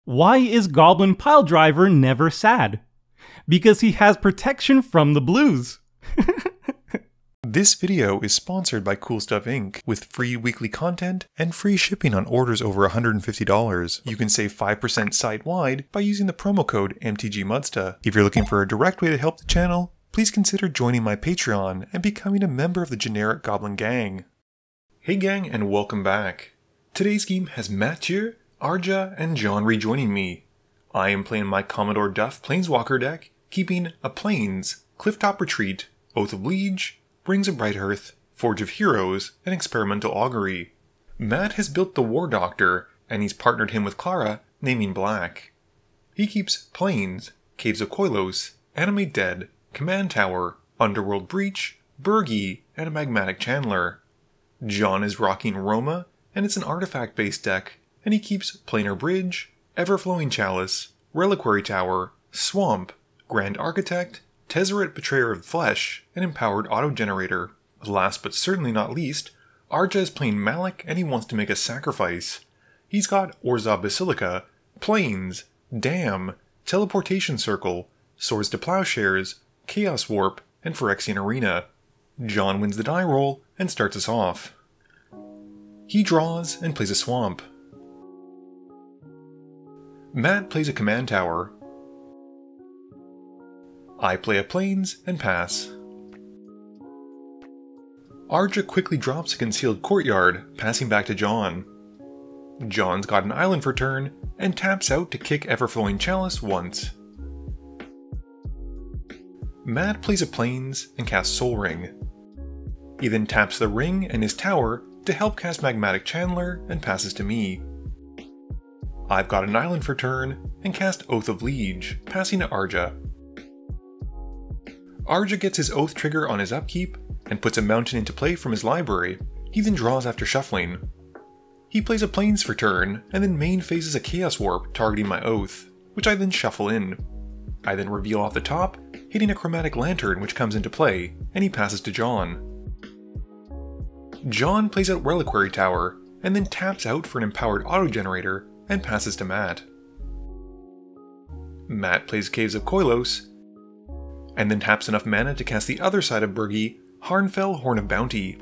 Why is Goblin Piledriver never sad? Because he has protection from the blues. This video is sponsored by Cool Stuff Inc. with free weekly content and free shipping on orders over $150. You can save 5% site-wide by using the promo code MTGMudsta. If you're looking for a direct way to help the channel, please consider joining my Patreon and becoming a member of the generic Goblin Gang. Hey gang, and welcome back. Today's game has Mathieu, Arja, and John rejoining me. I am playing my Commodore Guff Planeswalker deck, keeping a Plains, Clifftop Retreat, Oath of Liege, Rings of Brighthearth, Forge of Heroes, and Experimental Augury. Matt has built the War Doctor, and he's partnered him with Clara, naming Black. He keeps Plains, Caves of Koilos, Animate Dead, Command Tower, Underworld Breach, Burgi, and a Magmatic Chandler. John is rocking Roma, and it's an artifact-based deck, and he keeps Planar Bridge, Everflowing Chalice, Reliquary Tower, Swamp, Grand Architect, Tezzeret Betrayer of Flesh, and Empowered Autogenerator. Last but certainly not least, Arja is playing Malik and he wants to make a sacrifice. He's got Orzhov Basilica, Plains, Dam, Teleportation Circle, Swords to Plowshares, Chaos Warp, and Phyrexian Arena. John wins the die roll and starts us off. He draws and plays a Swamp. Matt plays a Command Tower. I play a Plains and pass. Arja quickly drops a Concealed Courtyard, passing back to John. John's got an island for turn, and taps out to kick Everflowing Chalice once. Matt plays a Plains and casts Soul Ring. He then taps the ring and his tower to help cast Magmatic Chandler and passes to me. I've got an island for turn and cast Oath of Liege, passing to Arja. Arja gets his Oath trigger on his upkeep and puts a mountain into play from his library. He then draws after shuffling. He plays a Plains for turn and then main phases a Chaos Warp targeting my Oath, which I then shuffle in. I then reveal off the top, hitting a Chromatic Lantern which comes into play, and he passes to John. John plays out Reliquary Tower and then taps out for an Empowered Autogenerator and passes to Matt. Matt plays Caves of Koilos and then taps enough mana to cast the other side of Burgi, Harnfell Horn of Bounty.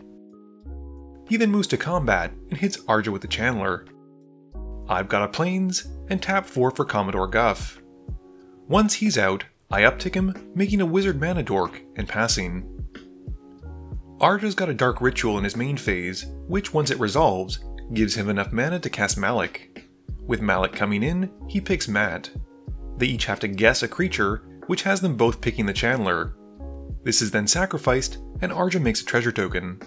He then moves to combat and hits Arja with the Chandler. I've got a Plains and tap 4 for Commodore Guff. Once he's out, I uptick him, making a Wizard Mana Dork and passing. Arja's got a Dark Ritual in his main phase, which once it resolves, gives him enough mana to cast Malik. With Malik coming in, he picks Matt. They each have to guess a creature, which has them both picking the Chandler. This is then sacrificed, and Arja makes a treasure token.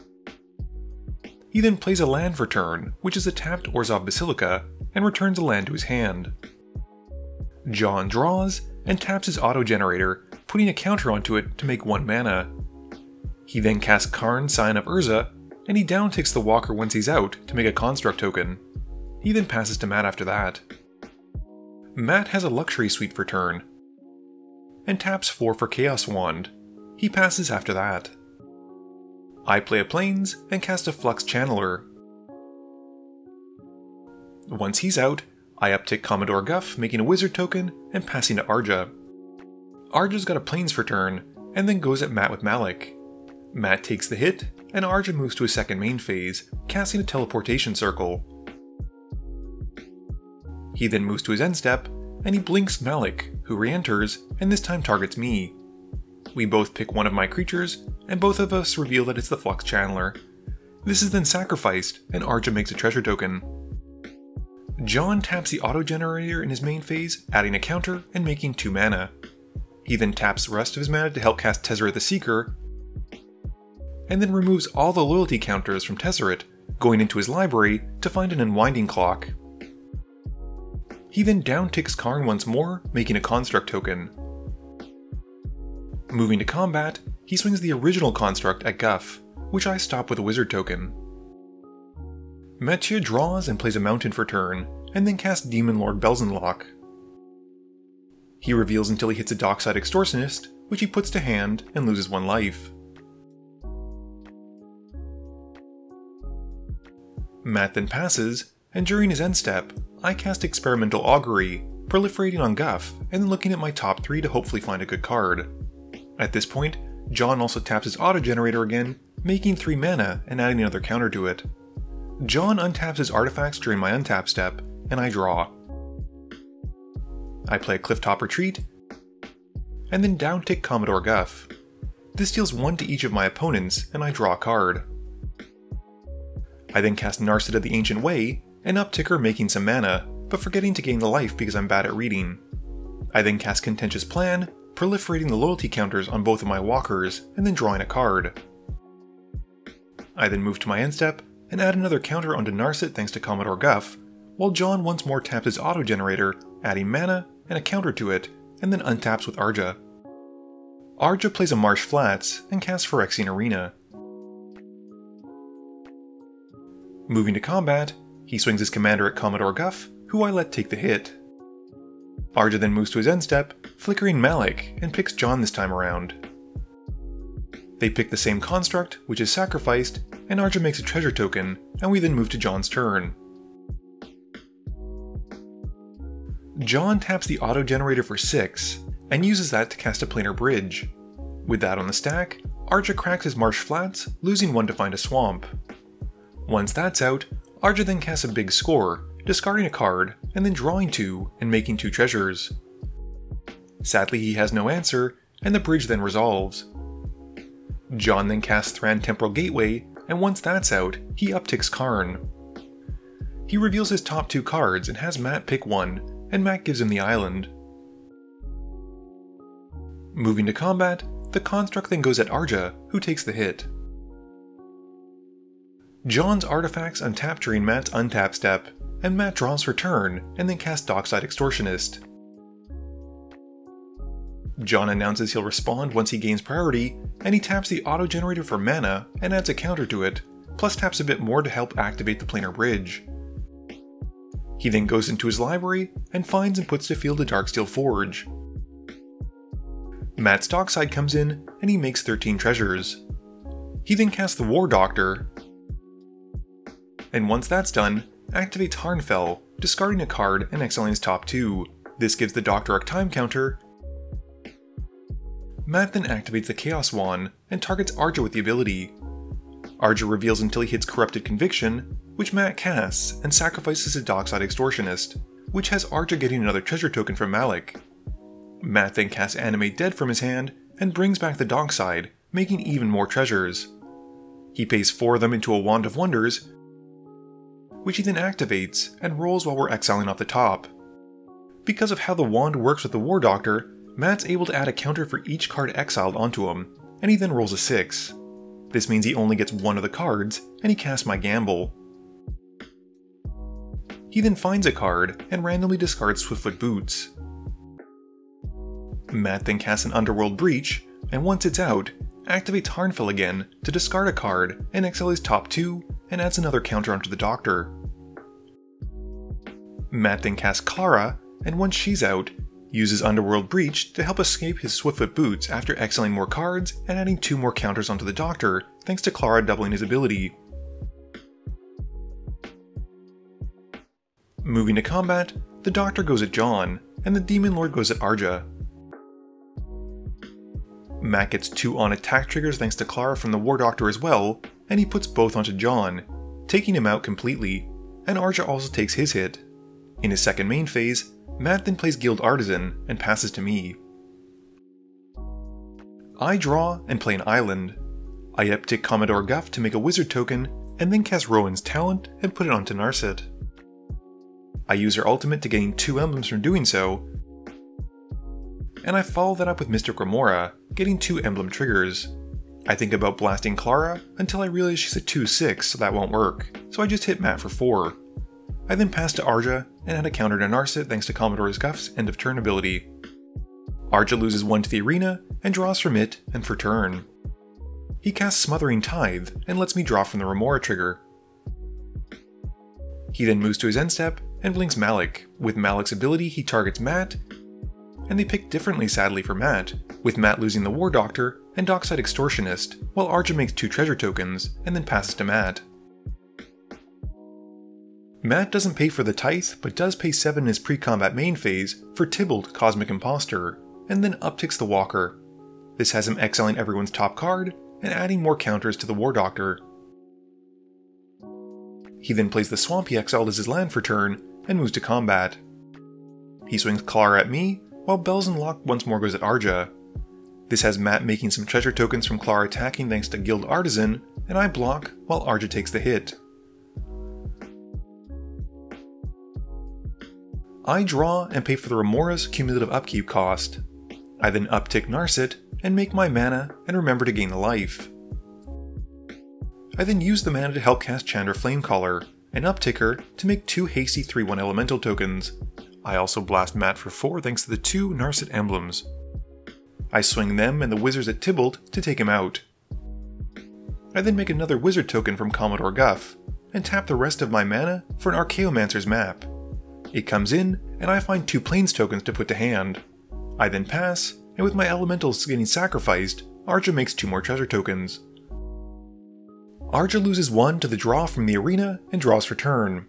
He then plays a land for turn, which is a tapped Orzhov Basilica, and returns a land to his hand. John draws, and taps his Autogenerator, putting a counter onto it to make 1 mana. He then casts Karn, Scion of Urza, and he downticks the Walker once he's out to make a Construct token. He then passes to Matt after that. Matt has a Luxury Suite for turn, and taps 4 for Chaos Wand. He passes after that. I play a Plains and cast a Flux Channeler. Once he's out, I uptick Commodore Guff, making a Wizard token and passing to Arja. Arja's got a Plains for turn, and then goes at Matt with Malik. Matt takes the hit, and Arja moves to his second main phase, casting a Teleportation Circle. He then moves to his end step, and he blinks Malik, who re-enters, and this time targets me. We both pick one of my creatures, and both of us reveal that it's the Flux Channeler. This is then sacrificed, and Arja makes a treasure token. John taps the Autogenerator in his main phase, adding a counter and making 2 mana. He then taps the rest of his mana to help cast Tezzeret the Seeker, and then removes all the loyalty counters from Tezzeret, going into his library to find an Unwinding Clock. He then downticks Karn once more, making a Construct token. Moving to combat, he swings the original Construct at Guff, which I stop with a Wizard token. Mathieu draws and plays a Mountain for turn, and then casts Demon Lord Belzenlock. He reveals until he hits a Dockside Extortionist, which he puts to hand and loses 1 life. Matt then passes, and during his end step, I cast Experimental Augury, proliferating on Guff, and then looking at my top 3 to hopefully find a good card. At this point, John also taps his auto-generator again, making 3 mana and adding another counter to it. John untaps his artifacts during my untap step, and I draw. I play a Clifftop Retreat, and then downtick Commodore Guff. This deals 1 to each of my opponents, and I draw a card. I then cast Narset of the Ancient Way, and uptick her making some mana, but forgetting to gain the life because I'm bad at reading. I then cast Contentious Plan, proliferating the loyalty counters on both of my walkers, and then drawing a card. I then move to my end step, and add another counter onto Narset thanks to Commodore Guff, while John once more taps his auto-generator, adding mana and a counter to it, and then untaps with Arja. Arja plays a Marsh Flats and casts Phyrexian Arena. Moving to combat, he swings his commander at Commodore Guff, who I let take the hit. Arja then moves to his end step, flickering Malik, and picks John this time around. They pick the same construct, which is sacrificed, and Arja makes a treasure token, and we then move to John's turn. John taps the auto-generator for 6, and uses that to cast a planar bridge. With that on the stack, Arja cracks his Marsh Flats, losing 1 to find a swamp. Once that's out, Arja then casts a big score, discarding a card, and then drawing 2 and making 2 treasures. Sadly he has no answer, and the bridge then resolves. John then casts Thran Temporal Gateway, and once that's out, he upticks Karn. He reveals his top 2 cards and has Matt pick 1, and Matt gives him the island. Moving to combat, the construct then goes at Arja, who takes the hit. John's artifacts untap during Matt's untap step, and Matt draws for turn, and then casts Dockside Extortionist. John announces he'll respond once he gains priority, and he taps the auto-generator for mana and adds a counter to it, plus taps a bit more to help activate the planar bridge. He then goes into his library, and finds and puts to field a Darksteel Forge. Matt's Dockside comes in, and he makes 13 treasures. He then casts the War Doctor, and once that's done, activates Harnfell, discarding a card and exiling his top 2. This gives the Doctor a time counter. Matt then activates the Chaos Wand, and targets Arja with the ability. Arja reveals until he hits Corrupted Conviction, which Matt casts, and sacrifices a Dockside Extortionist, which has Arja getting another treasure token from Malik. Matt then casts Animate Dead from his hand, and brings back the Dockside, making even more treasures. He pays 4 of them into a Wand of Wonders, which he then activates, and rolls while we're exiling off the top. Because of how the wand works with the War Doctor, Matt's able to add a counter for each card exiled onto him, and he then rolls a 6. This means he only gets 1 of the cards, and he casts my Gamble. He then finds a card, and randomly discards Swiftfoot Boots. Matt then casts an Underworld Breach, and once it's out, activates Harnfell again to discard a card and exile his top 2, and adds another counter onto the Doctor. Matt then casts Clara, and once she's out, uses Underworld Breach to help escape his Swiftfoot Boots after exiling more cards and adding 2 more counters onto the Doctor, thanks to Clara doubling his ability. Moving to combat, the Doctor goes at John, and the Demon Lord goes at Arja. Matt gets 2 on attack triggers thanks to Clara from the War Doctor as well, and he puts both onto John, taking him out completely, and Arja also takes his hit. In his second main phase, Matt then plays Guild Artisan and passes to me. I draw and play an island. I uptick Commodore Guff to make a wizard token, and then cast Rowan's Talent and put it onto Narset. I use her ultimate to gain 2 emblems from doing so, and I follow that up with Mystic Remora, getting 2 emblem triggers. I think about blasting Clara until I realize she's a 2/6, so that won't work, so I just hit Matt for 4. I then pass to Arja and add a counter to Narset thanks to Commodore Guff's end of turn ability. Arja loses 1 to the arena and draws from it and for turn. He casts Smothering Tithe and lets me draw from the Remora trigger. He then moves to his end step and blinks Malik. With Malik's ability he targets Matt, and they pick differently sadly for Matt, with Matt losing the War Doctor and Dockside Extortionist, while Arja makes 2 treasure tokens and then passes to Matt. Matt doesn't pay for the Tithe, but does pay 7 in his pre-combat main phase for Tybalt, Cosmic Imposter, and then upticks the Walker. This has him exiling everyone's top card, and adding more counters to the War Doctor. He then plays the Swamp he exiled as his land for turn, and moves to combat. He swings Clara at me, while Bells and Lock once more goes at Arja. This has Matt making some treasure tokens from Clara attacking thanks to Guild Artisan, and I block while Arja takes the hit. I draw and pay for the Remora's cumulative upkeep cost. I then uptick Narset and make my mana and remember to gain a life. I then use the mana to help cast Chandra Flamecaller, and uptick her to make 2 hasty 3/1 elemental tokens. I also blast Matt for 4 thanks to the 2 Narset emblems. I swing them and the wizards at Tybalt to take him out. I then make another wizard token from Commodore Guff, and tap the rest of my mana for an Archaeomancer's map. It comes in, and I find 2 Plains tokens to put to hand. I then pass, and with my elementals getting sacrificed, Arja makes 2 more treasure tokens. Arja loses 1 to the draw from the arena and draws for turn.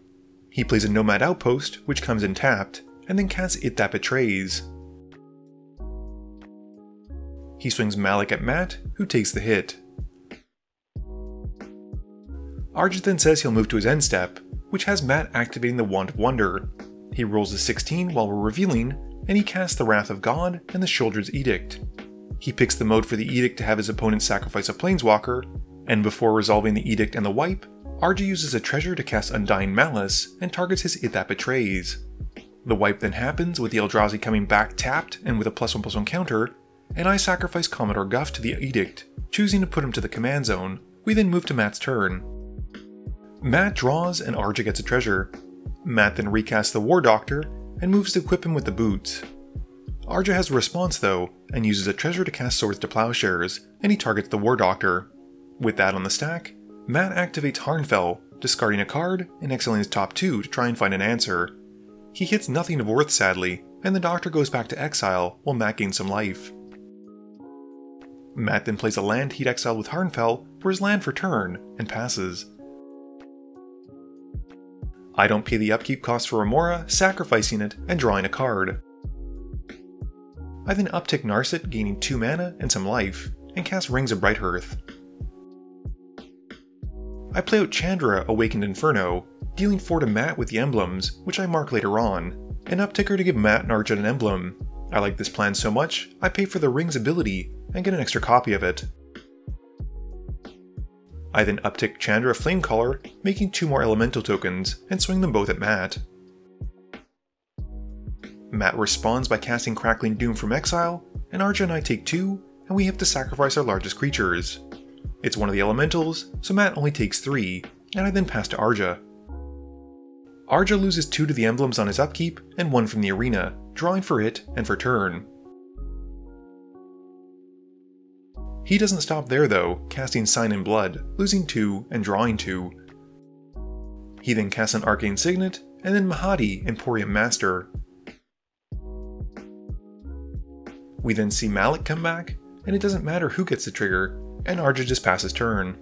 He plays a Nomad Outpost, which comes in tapped, and then casts It That Betrays. He swings Malik at Matt, who takes the hit. Arja then says he'll move to his end step, which has Matt activating the Wand of Wonder. He rolls a 16 while we're revealing, and he casts the Wrath of God and the Shoulder's Edict. He picks the mode for the Edict to have his opponent sacrifice a Planeswalker, and before resolving the Edict and the wipe, Arja uses a treasure to cast Undying Malice and targets his It That Betrays. The wipe then happens with the Eldrazi coming back tapped and with a +1/+1 counter, and I sacrifice Commodore Guff to the Edict, choosing to put him to the command zone. We then move to Matt's turn. Matt draws and Arja gets a treasure. Matt then recasts the War Doctor and moves to equip him with the boots. Arja has a response though, and uses a treasure to cast Swords to Plowshares, and he targets the War Doctor. With that on the stack, Matt activates Harnfell, discarding a card and exiling his top 2 to try and find an answer. He hits nothing of worth sadly, and the Doctor goes back to exile while Matt gains some life. Matt then plays a land he'd exiled with Harnfell for his land for turn, and passes. I don't pay the upkeep cost for Remora, sacrificing it and drawing a card. I then uptick Narset, gaining 2 mana and some life, and cast Rings of Brighthearth. I play out Chandra, Awakened Inferno, dealing 4 to Matt with the emblems, which I mark later on, and uptick her to give Matt and Arja an emblem. I like this plan so much, I pay for the Rings ability and get an extra copy of it. I then uptick Chandra Flamecaller, making 2 more elemental tokens, and swing them both at Matt. Matt responds by casting Crackling Doom from exile, and Arja and I take 2, and we have to sacrifice our largest creatures. It's one of the elementals, so Matt only takes 3, and I then pass to Arja. Arja loses 2 to the emblems on his upkeep, and 1 from the arena, drawing for it and for turn. He doesn't stop there though, casting Sign in Blood, losing 2 and drawing 2. He then casts an Arcane Signet, and then Mahadi, Emporium Master. We then see Malik come back, and it doesn't matter who gets the trigger, and Arja just passes turn.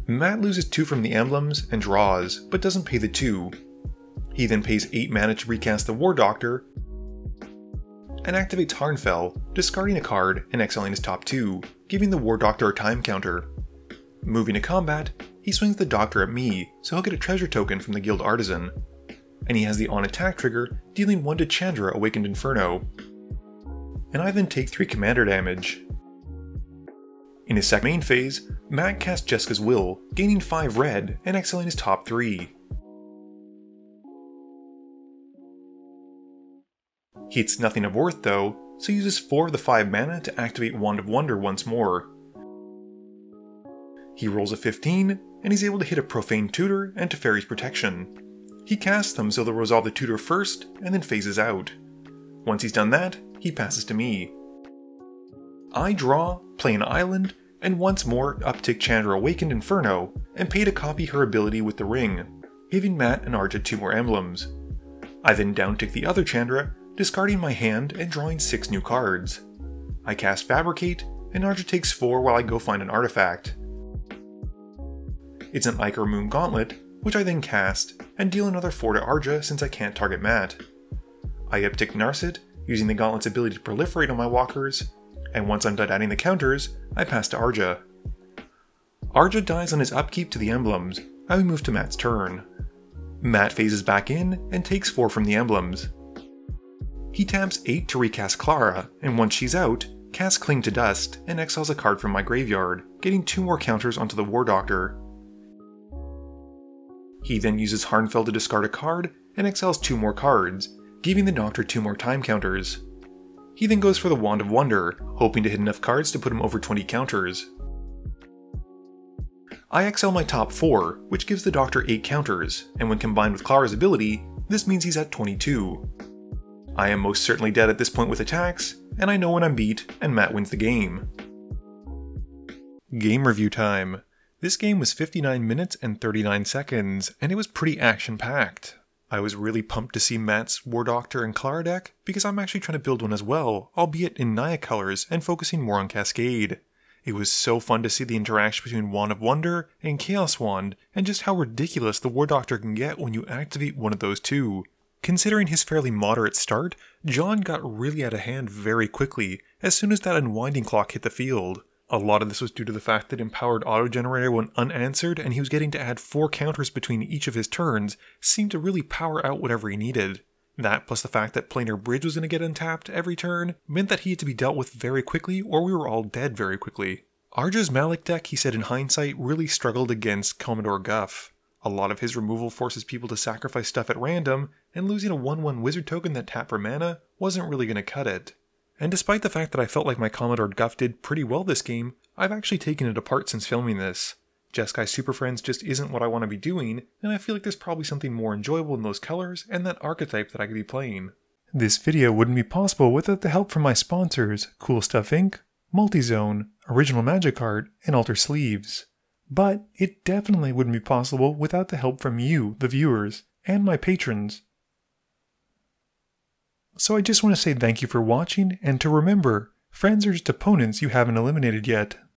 Matt loses 2 from the emblems and draws, but doesn't pay the 2. He then pays 8 mana to recast the War Doctor, and activates Harnfell, discarding a card and exiling his top 2, giving the War Doctor a time counter. Moving to combat, he swings the Doctor at me, so he'll get a treasure token from the Guild Artisan. And he has the on attack trigger, dealing 1 to Chandra, Awakened Inferno. And I then take 3 commander damage. In his second main phase, Matt casts Jeska's Will, gaining 5 red and exiling his top 3. He hits nothing of worth though, so uses 4 of the 5 mana to activate Wand of Wonder once more. He rolls a 15, and he's able to hit a Profane Tutor and Teferi's Protection. He casts them so they'll resolve the tutor first, and then phases out. Once he's done that, he passes to me. I draw, play an island, and once more uptick Chandra Awakened Inferno, and pay to copy her ability with the ring, giving Matt and Arja 2 more emblems. I then downtick the other Chandra, discarding my hand and drawing 6 new cards. I cast Fabricate, and Arja takes 4 while I go find an artifact. It's an Ichor Moon Gauntlet, which I then cast, and deal another 4 to Arja since I can't target Matt. I uptick Narset, using the Gauntlet's ability to proliferate on my walkers, and once I'm done adding the counters, I pass to Arja. Arja dies on his upkeep to the emblems, and we move to Matt's turn. Matt phases back in and takes 4 from the emblems. He taps 8 to recast Clara, and once she's out, casts Cling to Dust and exiles a card from my graveyard, getting 2 more counters onto the War Doctor. He then uses Harnfell to discard a card and exiles 2 more cards, giving the Doctor 2 more time counters. He then goes for the Wand of Wonder, hoping to hit enough cards to put him over 20 counters. I exile my top 4, which gives the Doctor 8 counters, and when combined with Clara's ability, this means he's at 22. I am most certainly dead at this point with attacks, and I know when I'm beat, and Matt wins the game. Game review time. This game was 59 minutes and 39 seconds, and it was pretty action-packed. I was really pumped to see Matt's War Doctor and Clara deck, because I'm actually trying to build one as well, albeit in Naya colors and focusing more on Cascade. It was so fun to see the interaction between Wand of Wonder and Chaos Wand, and just how ridiculous the War Doctor can get when you activate one of those two. Considering his fairly moderate start, John got really out of hand very quickly as soon as that unwinding clock hit the field. A lot of this was due to the fact that Empowered Autogenerator went unanswered and he was getting to add 4 counters between each of his turns seemed to really power out whatever he needed. That plus the fact that Planar Bridge was going to get untapped every turn meant that he had to be dealt with very quickly or we were all dead very quickly. Arja's Malik deck, he said in hindsight, really struggled against Commodore Guff. A lot of his removal forces people to sacrifice stuff at random, and losing a 1/1 wizard token that tapped for mana wasn't really going to cut it. And despite the fact that I felt like my Commodore Guff did pretty well this game, I've actually taken it apart since filming this. Jeskai Super Friends just isn't what I want to be doing, and I feel like there's probably something more enjoyable in those colors and that archetype that I could be playing. This video wouldn't be possible without the help from my sponsors, Cool Stuff Inc., Multizone, Original Magic Art, and Alter Sleeves. But it definitely wouldn't be possible without the help from you, the viewers, and my patrons. So I just want to say thank you for watching, and to remember, friends are just opponents you haven't eliminated yet.